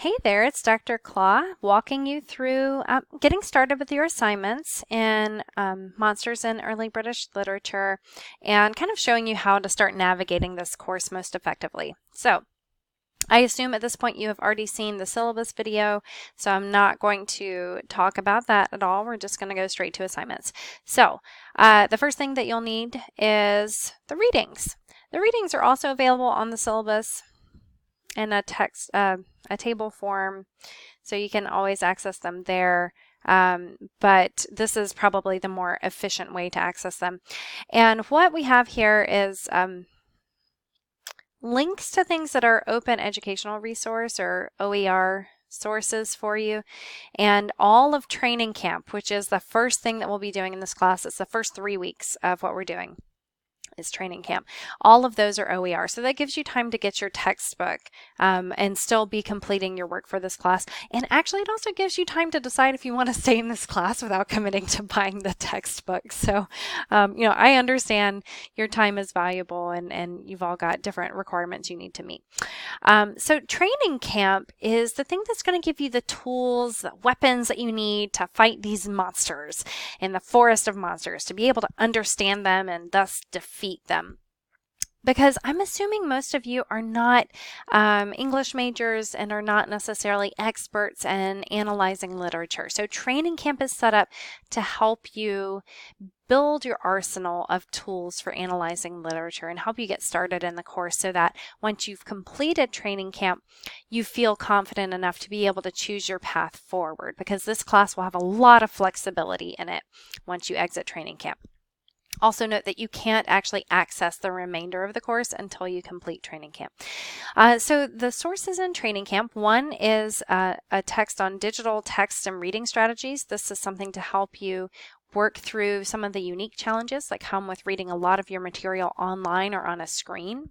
Hey there, it's Dr. Claw walking you through getting started with your assignments in Monsters in Early British Literature and kind of showing you how to start navigating this course most effectively. So, I assume at this point you have already seen the syllabus video, so I'm not going to talk about that at all. We're just going to go straight to assignments. So, the first thing that you'll need is the readings. The readings are also available on the syllabus in a text, a table form, so you can always access them there. But this is probably the more efficient way to access them. And what we have here is links to things that are open educational resource or OER sources for you, and all of training camp, which is the first thing that we'll be doing in this class. It's the first 3 weeks of what we're doing is training camp. All of those are OER, so that gives you time to get your textbook and still be completing your work for this class. And actually, it also gives you time to decide if you want to stay in this class without committing to buying the textbook. So, I understand your time is valuable and you've all got different requirements you need to meet. So training camp is the thing that's going to give you the tools, the weapons that you need to fight these monsters in the forest of monsters, to be able to understand them and thus defeat them. Because I'm assuming most of you are not English majors and are not necessarily experts in analyzing literature. So training camp is set up to help you build your arsenal of tools for analyzing literature and help you get started in the course so that once you've completed training camp, you feel confident enough to be able to choose your path forward, because this class will have a lot of flexibility in it once you exit training camp. Also note that you can't actually access the remainder of the course until you complete training camp. So the sources in training camp, one is a text on digital text and reading strategies. This is something to help you work through some of the unique challenges that come with reading a lot of your material online or on a screen.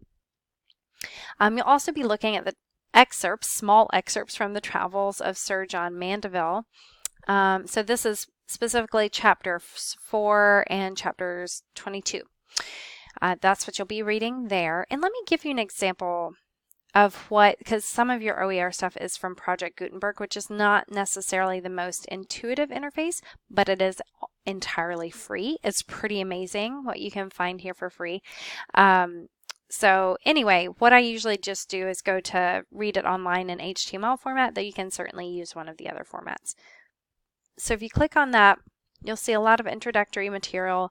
You'll also be looking at the excerpts, small excerpts from the travels of Sir John Mandeville. So this is specifically chapter 4 and chapters 22. That's what you'll be reading there. And let me give you an example of what, because some of your OER stuff is from Project Gutenberg, which is not necessarily the most intuitive interface, but it is entirely free. It's pretty amazing what you can find here for free. So anyway, what I usually just do is go to read it online in HTML format, though you can certainly use one of the other formats. So if you click on that, you'll see a lot of introductory material,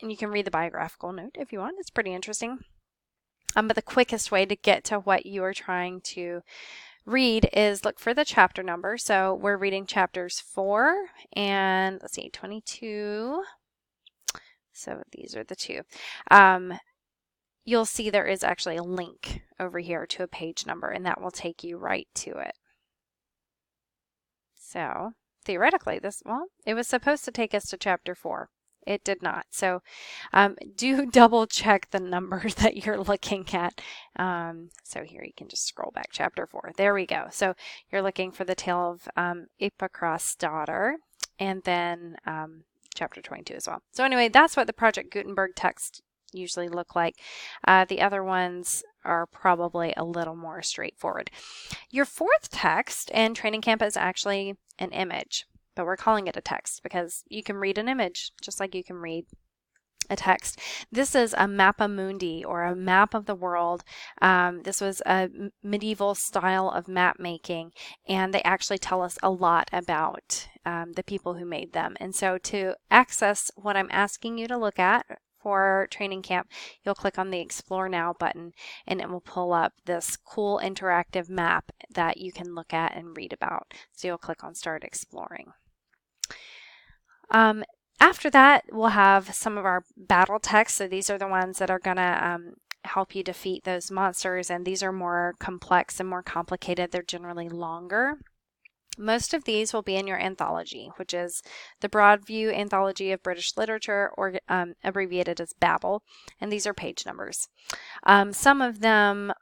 and you can read the biographical note if you want. It's pretty interesting. But the quickest way to get to what you are trying to read is look for the chapter number. So we're reading chapters 4 and let's see, 22. So these are the two. You'll see there is actually a link over here to a page number, and that will take you right to it. So theoretically, it was supposed to take us to chapter 4. It did not. So do double check the number that you're looking at. So here you can just scroll back, chapter 4. There we go. So you're looking for the tale of Ipocras' daughter, and then chapter 22 as well. So anyway, that's what the Project Gutenberg text usually look like. The other ones are probably a little more straightforward. Your fourth text in training camp is actually an image, but we're calling it a text because you can read an image just like you can read a text. This is a mappa mundi, or a map of the world. This was a medieval style of map making, and they actually tell us a lot about the people who made them. And so to access what I'm asking you to look at for training camp, you'll click on the Explore Now button, and it will pull up this cool interactive map that you can look at and read about. So you'll click on Start Exploring. After that, we'll have some of our battle texts. So these are the ones that are going to help you defeat those monsters, and these are more complex and more complicated. They're generally longer. Most of these will be in your anthology, which is the Broadview Anthology of British Literature, or abbreviated as Babel, and these are page numbers. Some of them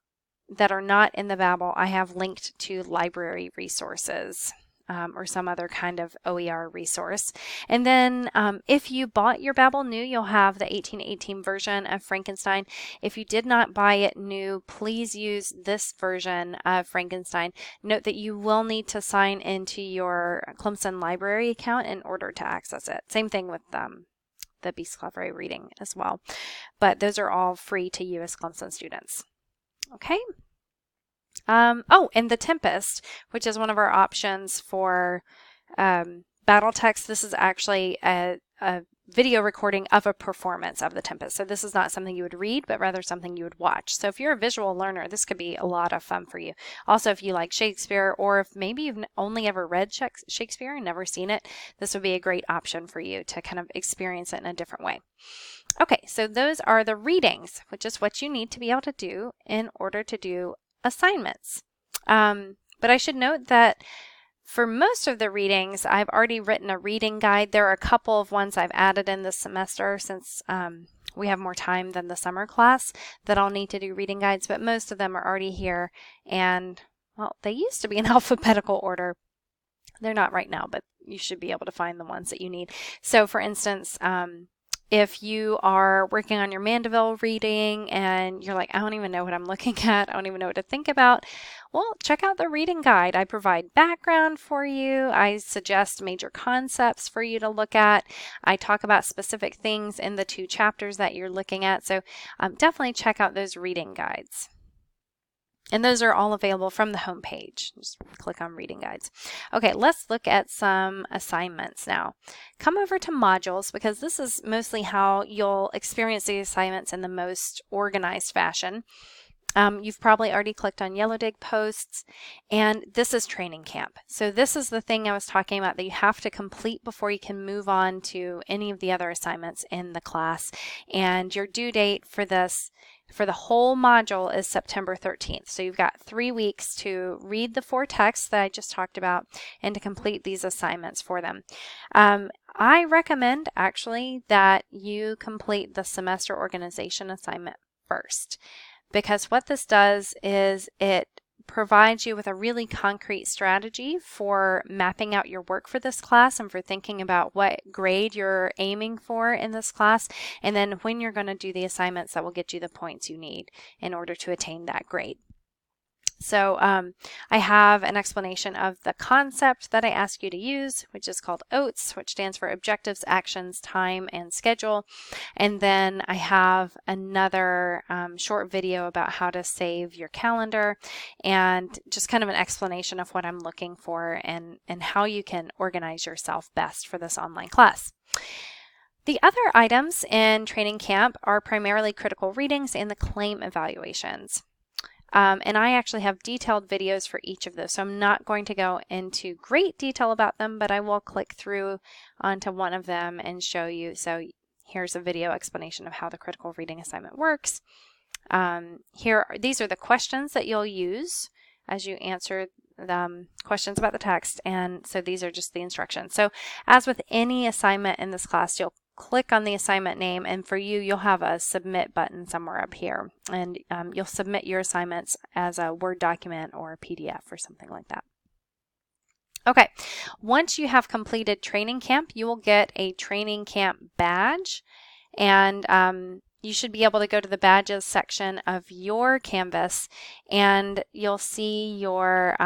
that are not in the Babel, I have linked to library resources. or some other kind of OER resource. And then if you bought your Babbel new, you'll have the 1818 version of Frankenstein. If you did not buy it new, please use this version of Frankenstein. Note that you will need to sign into your Clemson Library account in order to access it. Same thing with the Beast Library reading as well. But those are all free to you as Clemson students. Okay. Oh, and the Tempest, which is one of our options for battle text. This is actually a video recording of a performance of the Tempest. So this is not something you would read, but rather something you would watch. So if you're a visual learner, this could be a lot of fun for you. Also, if you like Shakespeare, or if maybe you've only ever read Shakespeare and never seen it, this would be a great option for you to kind of experience it in a different way. Okay, so those are the readings, which is what you need to be able to do in order to do assignments. But I should note that for most of the readings, I've already written a reading guide. There are a couple of ones I've added in this semester since we have more time than the summer class that I'll need to do reading guides, but most of them are already here. And, well, they used to be in alphabetical order. They're not right now, but you should be able to find the ones that you need. So, for instance, if you are working on your Mandeville reading and you're like, I don't even know what I'm looking at, I don't even know what to think about, well, check out the reading guide. I provide background for you. I suggest major concepts for you to look at. I talk about specific things in the 2 chapters that you're looking at. So definitely check out those reading guides. And those are all available from the home page. Just click on reading guides. Okay, let's look at some assignments now. Come over to modules, because this is mostly how you'll experience the assignments in the most organized fashion. You've probably already clicked on Yellow Dig posts, and this is training camp. So this is the thing I was talking about that you have to complete before you can move on to any of the other assignments in the class. And your due date for this, for the whole module, is September 13th. So you've got 3 weeks to read the 4 texts that I just talked about and to complete these assignments for them. I recommend actually that you complete the semester organization assignment first, because what this does is it provides you with a really concrete strategy for mapping out your work for this class and for thinking about what grade you're aiming for in this class, and then when you're going to do the assignments that will get you the points you need in order to attain that grade. So I have an explanation of the concept that I ask you to use, which is called OATS, which stands for Objectives, Actions, Time, and Schedule. And then I have another short video about how to save your calendar, and just kind of an explanation of what I'm looking for and how you can organize yourself best for this online class. The other items in training camp are primarily critical readings and the claim evaluations. And I actually have detailed videos for each of those, so I'm not going to go into great detail about them, but I will click through onto one of them and show you. So here's a video explanation of how the critical reading assignment works. These are the questions that you'll use as you answer the questions about the text, and so these are just the instructions. So as with any assignment in this class, you'll click on the assignment name, and for you, you'll have a submit button somewhere up here, and you'll submit your assignments as a Word document or a PDF or something like that. Okay, once you have completed training camp, you will get a training camp badge, and you should be able to go to the badges section of your Canvas, and you'll see your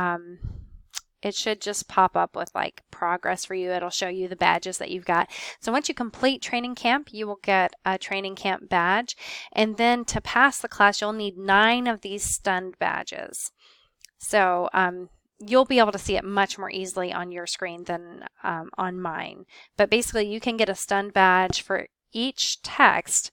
it should just pop up with like progress for you. It'll show you the badges that you've got. So once you complete training camp, you will get a training camp badge. And then to pass the class, you'll need 9 of these stunned badges. So you'll be able to see it much more easily on your screen than on mine. But basically, you can get a stunned badge for each text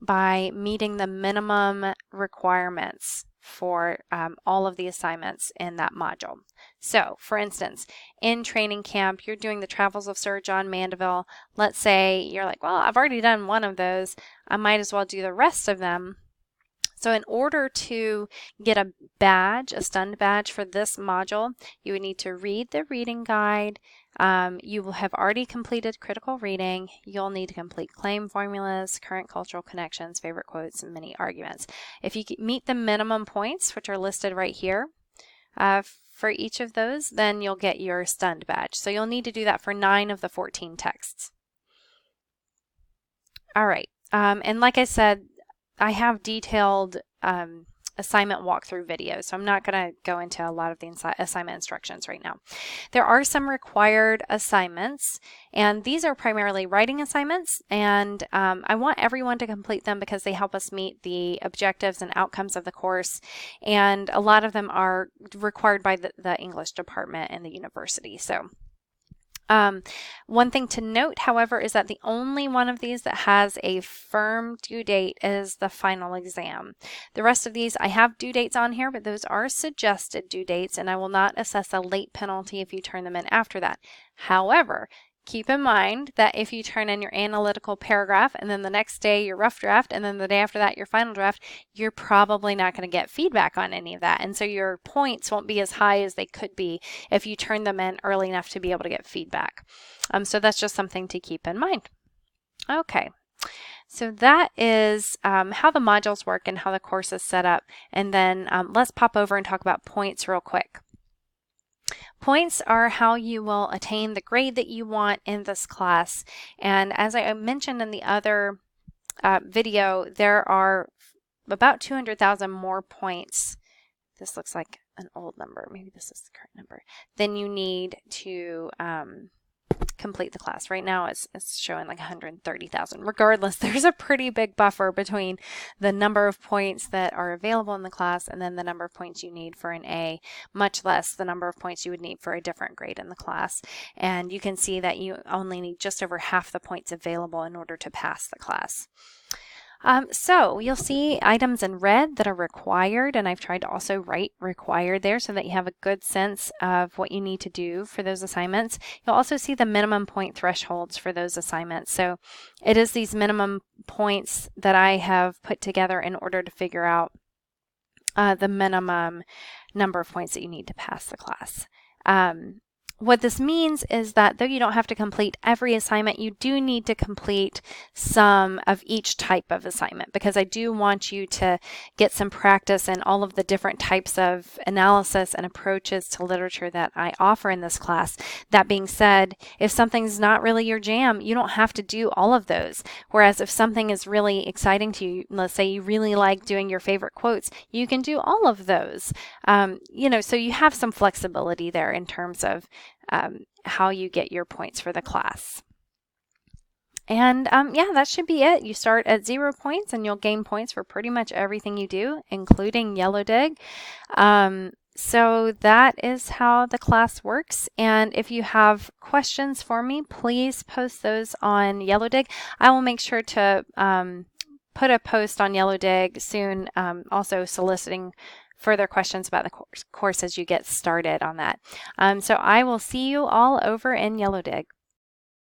by meeting the minimum requirements for all of the assignments in that module. So, for instance, in training camp, you're doing the Travels of Sir John Mandeville. Let's say you're like, well, I've already done one of those. I might as well do the rest of them. So in order to get a badge, a stunned badge for this module, you would need to read the reading guide. You will have already completed critical reading. You'll need to complete claim formulas, current cultural connections, favorite quotes, and mini arguments. If you meet the minimum points, which are listed right here, for each of those, then you'll get your stunned badge. So you'll need to do that for 9 of the 14 texts. All right, and like I said, I have detailed assignment walkthrough videos, so I'm not going to go into a lot of the assignment instructions right now. There are some required assignments, and these are primarily writing assignments, and I want everyone to complete them because they help us meet the objectives and outcomes of the course, and a lot of them are required by the English department in the university. So one thing to note, however, is that the only one of these that has a firm due date is the final exam. The rest of these, I have due dates on here, but those are suggested due dates, and I will not assess a late penalty if you turn them in after that. However, keep in mind that if you turn in your analytical paragraph and then the next day your rough draft and then the day after that your final draft, you're probably not going to get feedback on any of that. And so your points won't be as high as they could be if you turn them in early enough to be able to get feedback. So that's just something to keep in mind. Okay. So that is how the modules work and how the course is set up. And then let's pop over and talk about points real quick. Points are how you will attain the grade that you want in this class. And as I mentioned in the other video, there are about 200,000 more points. This looks like an old number. Maybe this is the current number. Then you need to complete the class. Right now it's showing like 130,000. Regardless, there's a pretty big buffer between the number of points that are available in the class and then the number of points you need for an A, much less the number of points you would need for a different grade in the class. And you can see that you only need just over half the points available in order to pass the class. So you'll see items in red that are required, and I've tried to also write required there so that you have a good sense of what you need to do for those assignments. You'll also see the minimum point thresholds for those assignments. So it is these minimum points that I have put together in order to figure out the minimum number of points that you need to pass the class. What this means is that though you don't have to complete every assignment, you do need to complete some of each type of assignment, because I do want you to get some practice in all of the different types of analysis and approaches to literature that I offer in this class. That being said, if something's not really your jam, you don't have to do all of those. Whereas if something is really exciting to you, let's say you really like doing your favorite quotes, you can do all of those. So you have some flexibility there in terms of how you get your points for the class. And yeah, that should be it. You start at 0 points and you'll gain points for pretty much everything you do, including Yellow Dig. So that is how the class works. And if you have questions for me, please post those on Yellow Dig. I will make sure to put a post on Yellow Dig soon, also soliciting further questions about the course as you get started on that. So I will see you all over in Yellow Dig.